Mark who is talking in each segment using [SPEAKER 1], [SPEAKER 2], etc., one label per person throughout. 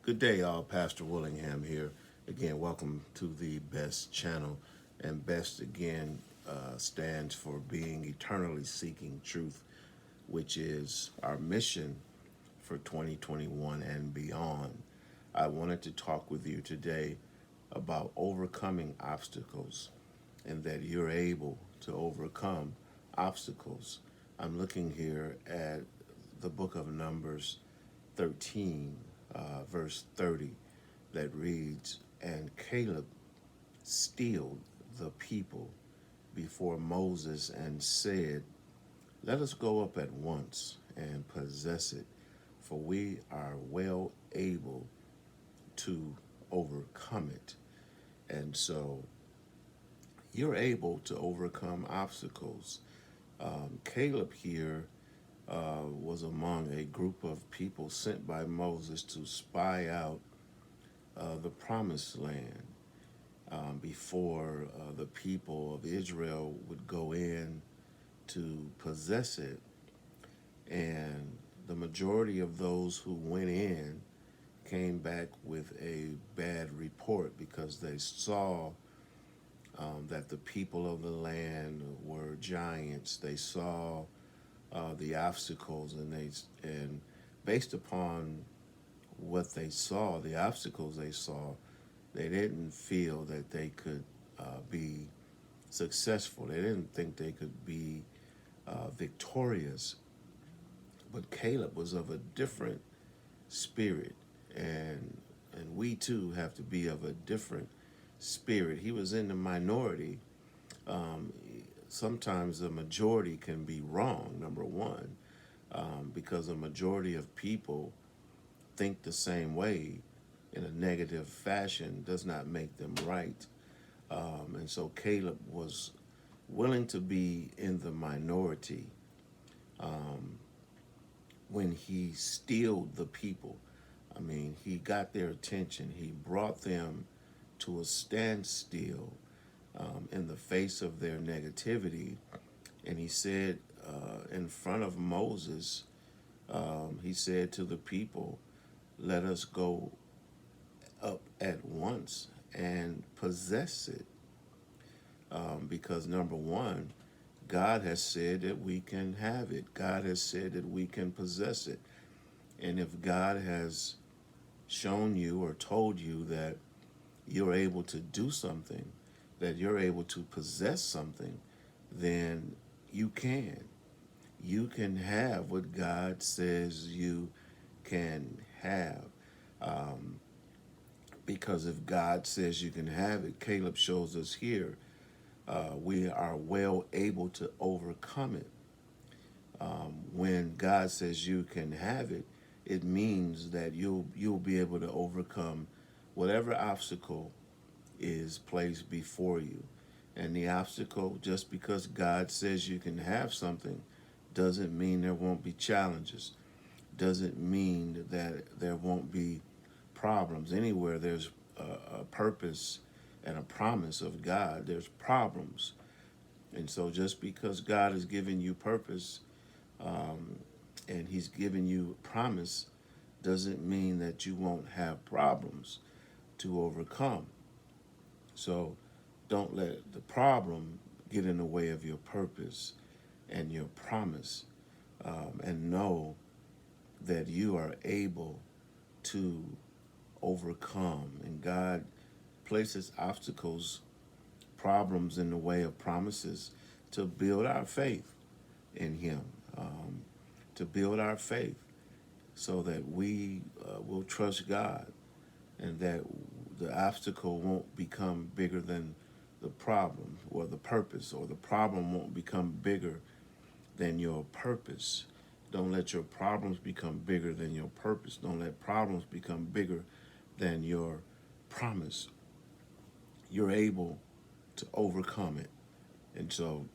[SPEAKER 1] Good day, all. Pastor Willingham here. Again, welcome to the BEST channel. And BEST, again, stands for being eternally seeking truth, which is our mission for 2021 and beyond. I wanted to talk with you today about overcoming obstacles and that you're able to overcome obstacles. I'm looking here at the book of Numbers 13, verse 30, that reads, "And Caleb stilled the people before Moses and said, Let us go up at once and possess it, for we are well able to overcome it." And so you're able to overcome obstacles. Caleb here was among a group of people sent by Moses to spy out the promised land before the people of Israel would go in to possess it. And the majority of those who went in came back with a bad report because they saw that the people of the land were giants. They saw the obstacles, and based upon what they saw, the obstacles they saw, they didn't feel that they could be successful. They didn't think they could be victorious. But Caleb was of a different spirit, and we too have to be of a different spirit. He was in the minority. Um, Sometimes the majority can be wrong. Number one, because a majority of people think the same way in a negative fashion does not make them right. And so Caleb was willing to be in the minority um, when he stilled the people. I mean, he got their attention. He brought them to a standstill in the face of their negativity. And he said in front of Moses, he said to the people, Let us go up at once and possess it. Because number one, God has said that we can have it. God has said that we can possess it. And if God has shown you or told you that you're able to do something, that you're able to possess something, then you can. You can have what God says you can have. Um, because if God says you can have it, Caleb shows us here, we are well able to overcome it. When God says you can have it, it means that you'll be able to overcome whatever obstacle is placed before you. And the obstacle, just because God says you can have something, doesn't mean there won't be challenges. Doesn't mean that there won't be problems. Anywhere there's a purpose and a promise of God, there's problems. And so just because God has given you purpose um, and he's given you promise doesn't mean that you won't have problems to overcome. So don't let the problem get in the way of your purpose and your promise, and know that you are able to overcome. And God places obstacles, problems in the way of promises to build our faith in Him, um, to build our faith so that we will trust God and that the obstacle won't become bigger than the problem or the purpose, or the problem won't become bigger than your purpose. Don't let your problems become bigger than your purpose. Don't let problems become bigger than your promise. You're able to overcome it. And so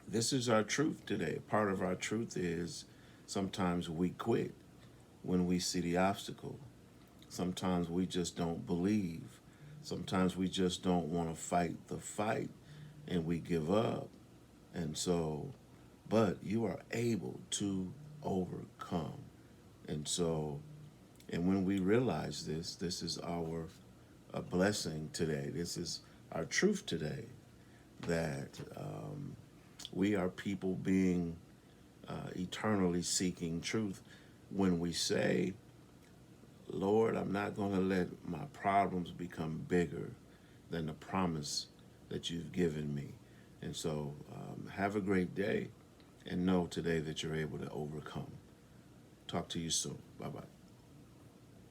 [SPEAKER 1] this is our truth today. Part of our truth is sometimes we quit when we see the obstacle. Sometimes we just don't believe. Sometimes we just don't want to fight the fight and we give up. And so, but you are able to overcome. And so And when we realize this, this is our a blessing today. This is our truth today, that we are people being eternally seeking truth. When we say, Lord, I'm not going to let my problems become bigger than the promise that you've given me. And so have a great day and know today that you're able to overcome. Talk to you soon. Bye bye.